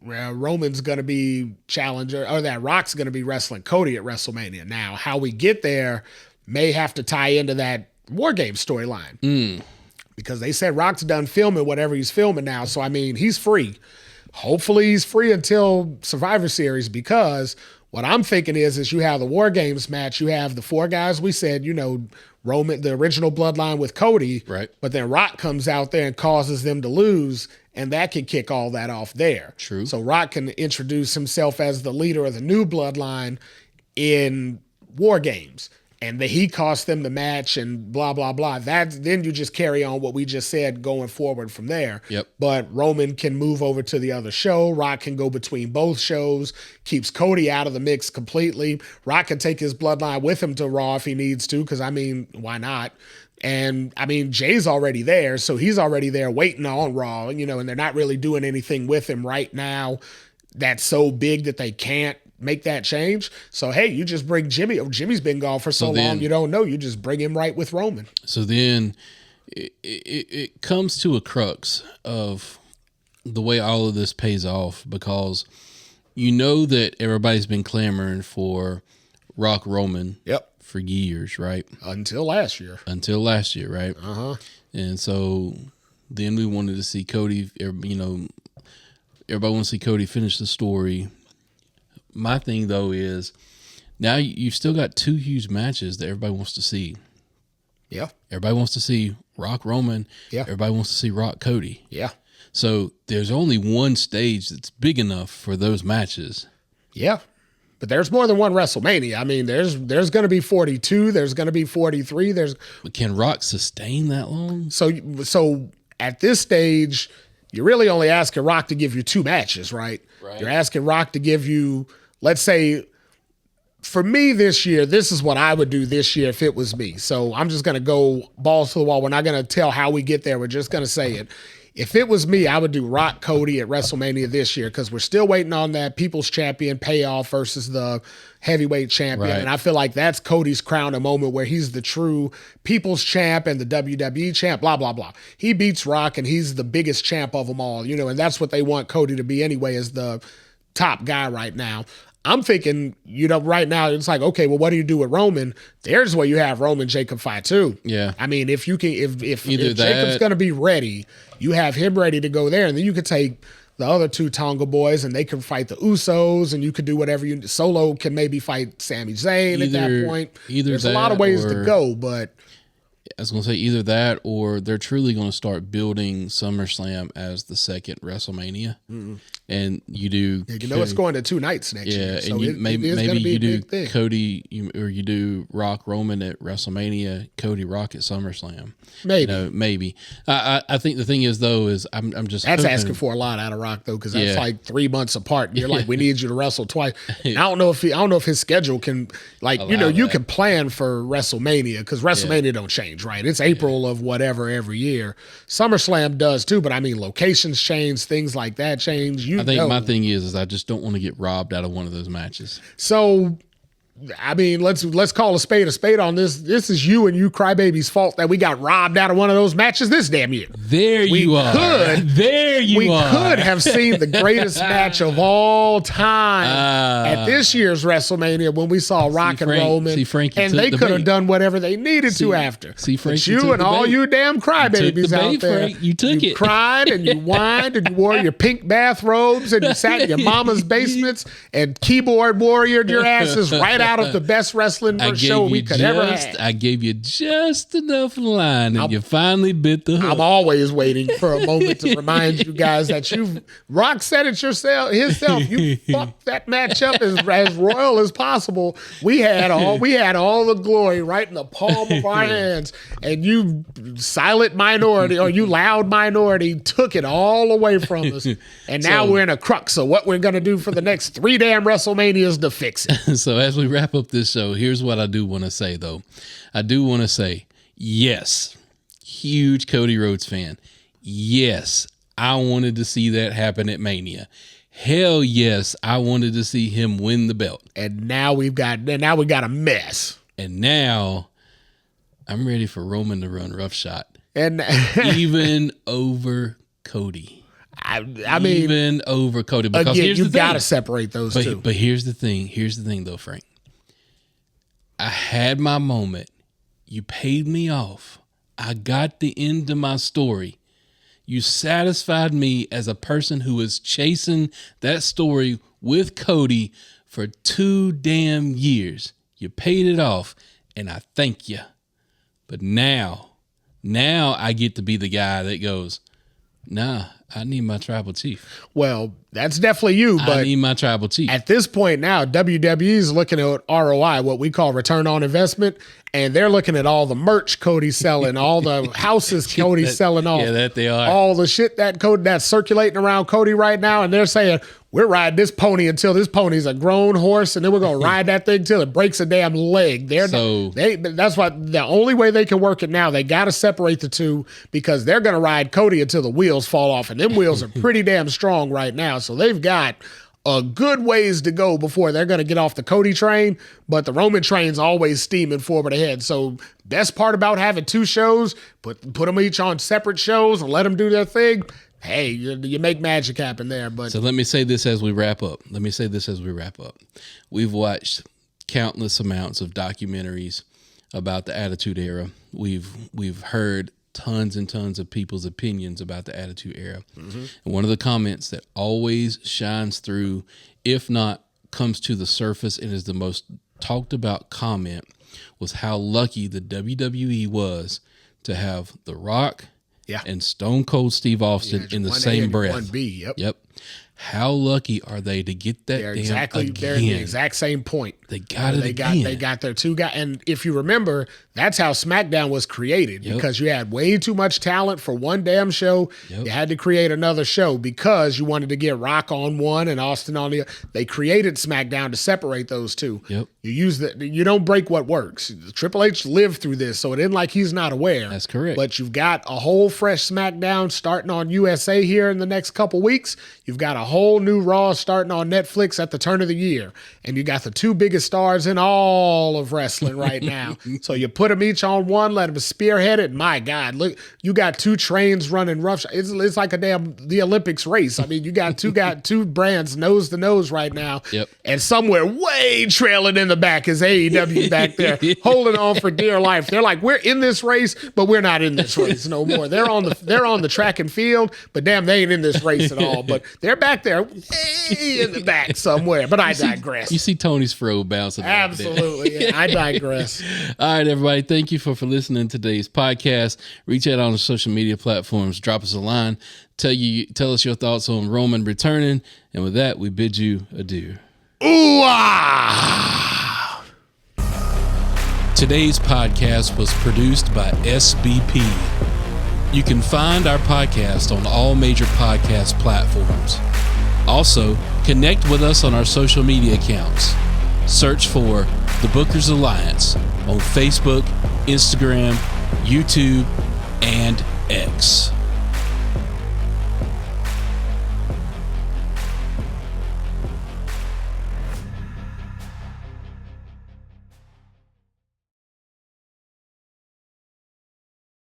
[SPEAKER 2] Roman's going to be challenger, or that Rock's going to be wrestling Cody at WrestleMania. Now, how we get there may have to tie into that War Games storyline. Because they said Rock's done filming whatever he's filming now. So, I mean, he's free. Hopefully he's free until Survivor Series, because what I'm thinking is you have the War Games match, you have the 4 guys we said, you know, Roman, the original bloodline with Cody,
[SPEAKER 1] right?
[SPEAKER 2] But then Rock comes out there and causes them to lose, and that can kick all that off there.
[SPEAKER 1] True.
[SPEAKER 2] So Rock can introduce himself as the leader of the new bloodline in War Games, and he cost them the match and blah, blah, blah. Then you just carry on what we just said going forward from there.
[SPEAKER 1] Yep.
[SPEAKER 2] But Roman can move over to the other show. Rock can go between both shows, keeps Cody out of the mix completely. Rock can take his bloodline with him to Raw if he needs to, because, I mean, why not? And, I mean, Jay's already there, so he's already there waiting on Raw, you know, and they're not really doing anything with him right now that's so big that they can't make that change. So, hey, you just bring Jimmy. Jimmy's been gone for so long, you don't know. You just bring him right with Roman.
[SPEAKER 1] So then it comes to a crux of the way all of this pays off, because you know that everybody's been clamoring for Rock Roman for years, right?
[SPEAKER 2] Until last year,
[SPEAKER 1] right?
[SPEAKER 2] Uh-huh.
[SPEAKER 1] And so then we wanted to see Cody, you know, everybody wants to see Cody finish the story. My thing, though, is now you've still got 2 huge matches that everybody wants to see.
[SPEAKER 2] Yeah.
[SPEAKER 1] Everybody wants to see Rock Roman.
[SPEAKER 2] Yeah.
[SPEAKER 1] Everybody wants to see Rock Cody.
[SPEAKER 2] Yeah.
[SPEAKER 1] So there's only one stage that's big enough for those matches.
[SPEAKER 2] Yeah. But there's more than one WrestleMania. I mean, there's going to be 42. There's going to be 43.
[SPEAKER 1] But can Rock sustain that long?
[SPEAKER 2] So at this stage, you're really only asking Rock to give you 2 matches, right? You're asking Rock to give you, let's say, for me this year, this is what I would do this year if it was me. So I'm just going to go balls to the wall. We're not going to tell how we get there. We're just going to say it. If it was me, I would do Rock Cody at WrestleMania this year, because we're still waiting on that People's Champion payoff versus the heavyweight champion.
[SPEAKER 1] Right.
[SPEAKER 2] And I feel like that's Cody's crown, a moment where he's the true People's Champ and the WWE Champ, blah, blah, blah. He beats Rock, and he's the biggest champ of them all, you know, and that's what they want Cody to be anyway, as the top guy right now. I'm thinking, you know, right now it's like, okay, well, what do you do with Roman? There's where you have Roman Jacob fight too.
[SPEAKER 1] Yeah.
[SPEAKER 2] I mean, if Jacob's going to be ready, you have him ready to go there, and then you could take the other 2 Tonga boys and they can fight the Usos, and you could do whatever Solo can maybe fight Sami Zayn at that point. There's a lot of ways to go, but
[SPEAKER 1] I was going to say either that, or they're truly going to start building SummerSlam as the second WrestleMania. Mm-hmm. And you do...
[SPEAKER 2] Yeah, you know it's going to 2 nights next year.
[SPEAKER 1] Yeah, and maybe you do Cody, or you do Rock Roman at WrestleMania, Cody Rock at SummerSlam.
[SPEAKER 2] Maybe.
[SPEAKER 1] You know, maybe. I think the thing is, though, is I'm just
[SPEAKER 2] That's
[SPEAKER 1] hoping,
[SPEAKER 2] asking for a lot out of Rock, though, because that's like 3 months apart. And you're like, we need you to wrestle twice. I don't know if his schedule can, like, you know, you can plan for WrestleMania, because WrestleMania don't change, right? It's April of whatever every year. SummerSlam does too, but I mean, locations change, things like that change.
[SPEAKER 1] I think my thing is I just don't want to get robbed out of one of those matches.
[SPEAKER 2] So I mean, let's call a spade on this. This is you and you crybaby's fault that we got robbed out of one of those matches this damn year.
[SPEAKER 1] There you are. We could
[SPEAKER 2] have seen the greatest match of all time at this year's WrestleMania when we saw Rock and Roman. And they could have done whatever they needed to after. But you and all you damn crybabies out there,
[SPEAKER 1] you took it.
[SPEAKER 2] Cried and you whined and you wore your pink bathrobes and you sat in your mama's basements and keyboard warriored your asses right out of the best wrestling show we could ever have.
[SPEAKER 1] I gave you just enough line and you finally bit the hook.
[SPEAKER 2] I'm always waiting for a moment to remind you guys that Rock said it himself. You fucked that match up as royal as possible. We had all the glory right in the palm of our hands, and you silent minority or you loud minority took it all away from us. And now we're in a crux of what we're gonna do for the next 3 damn WrestleManias to fix it.
[SPEAKER 1] So as we wrap up this show, here's what I do want to say, though. I do want to say, yes, huge Cody Rhodes fan. Yes, I wanted to see that happen at Mania. Hell yes, I wanted to see him win the belt.
[SPEAKER 2] And now we got a mess.
[SPEAKER 1] And now I'm ready for Roman to run roughshod.
[SPEAKER 2] And
[SPEAKER 1] even over Cody.
[SPEAKER 2] I mean,
[SPEAKER 1] even over Cody. Because
[SPEAKER 2] again, you got to separate those two.
[SPEAKER 1] But here's the thing. Here's the thing, though, Frank. I had my moment. You paid me off. I got the end of my story. You satisfied me as a person who was chasing that story with Cody for 2 damn years. You paid it off, and I thank you. But now I get to be the guy that goes, nah, I need my tribal chief.
[SPEAKER 2] Well, that's definitely you, but
[SPEAKER 1] I need my tribal chief.
[SPEAKER 2] At this point now, WWE is looking at ROI, what we call return on investment, and they're looking at all the merch Cody's selling, all the houses Cody's selling off.
[SPEAKER 1] Yeah, that they are.
[SPEAKER 2] All the shit that's circulating around Cody right now, and they're saying, we're riding this pony until this pony's a grown horse, and then we're going to ride that thing till it breaks a damn leg. That's why the only way they can work it now, they got to separate the two because they're going to ride Cody until the wheels fall off, and them wheels are pretty damn strong right now. So they've got a good ways to go before they're going to get off the Cody train, but the Roman train's always steaming forward ahead. So best part about having 2 shows, put them each on separate shows and let them do their thing. Hey, you make magic happen there. But
[SPEAKER 1] so let me say this as we wrap up. We've watched countless amounts of documentaries about the Attitude Era. We've heard tons and tons of people's opinions about the Attitude Era. Mm-hmm. And one of the comments that always shines through, if not comes to the surface and is the most talked about comment, was how lucky the WWE was to have The Rock and Stone Cold Steve Austin in the same breath.
[SPEAKER 2] 1B,
[SPEAKER 1] yep. How lucky are they to get that
[SPEAKER 2] they're
[SPEAKER 1] damn
[SPEAKER 2] exactly,
[SPEAKER 1] again?
[SPEAKER 2] They're in the exact same point.
[SPEAKER 1] They got it again.
[SPEAKER 2] They got their 2 guys. And if you remember, that's how SmackDown was created because you had way too much talent for one damn show. Yep. You had to create another show because you wanted to get Rock on one and Austin on the other. They created SmackDown to separate those 2.
[SPEAKER 1] Yep.
[SPEAKER 2] You don't break what works. Triple H lived through this, so it isn't like he's not aware.
[SPEAKER 1] That's correct.
[SPEAKER 2] But you've got a whole fresh SmackDown starting on USA here in the next couple weeks. You've got a whole new Raw starting on Netflix at the turn of the year. And you got the 2 biggest stars in all of wrestling right now. So you put them each on one, let them spearhead it. My God, look, you got 2 trains running rough. It's like the Olympics race. I mean, you got two brands nose to nose right now.
[SPEAKER 1] Yep. And
[SPEAKER 2] somewhere way trailing in the back is AEW back there holding on for dear life. They're like, we're in this race, but we're not in this race no more. They're on the track and field, but damn, they ain't in this race at all. But they're back there way in the back somewhere. But I digress.
[SPEAKER 1] You see Tony's fro bouncing.
[SPEAKER 2] Absolutely. Yeah, I digress.
[SPEAKER 1] All right, everybody. Thank you for listening to today's podcast. Reach out on the social media platforms. Drop us a line. Tell us your thoughts on Roman returning. And with that, we bid you adieu.
[SPEAKER 2] Ooh, ah.
[SPEAKER 1] Today's podcast was produced by SBP. You can find our podcast on all major podcast platforms. Also, connect with us on our social media accounts. Search for The Bookers Alliance on Facebook, Instagram, YouTube, and X.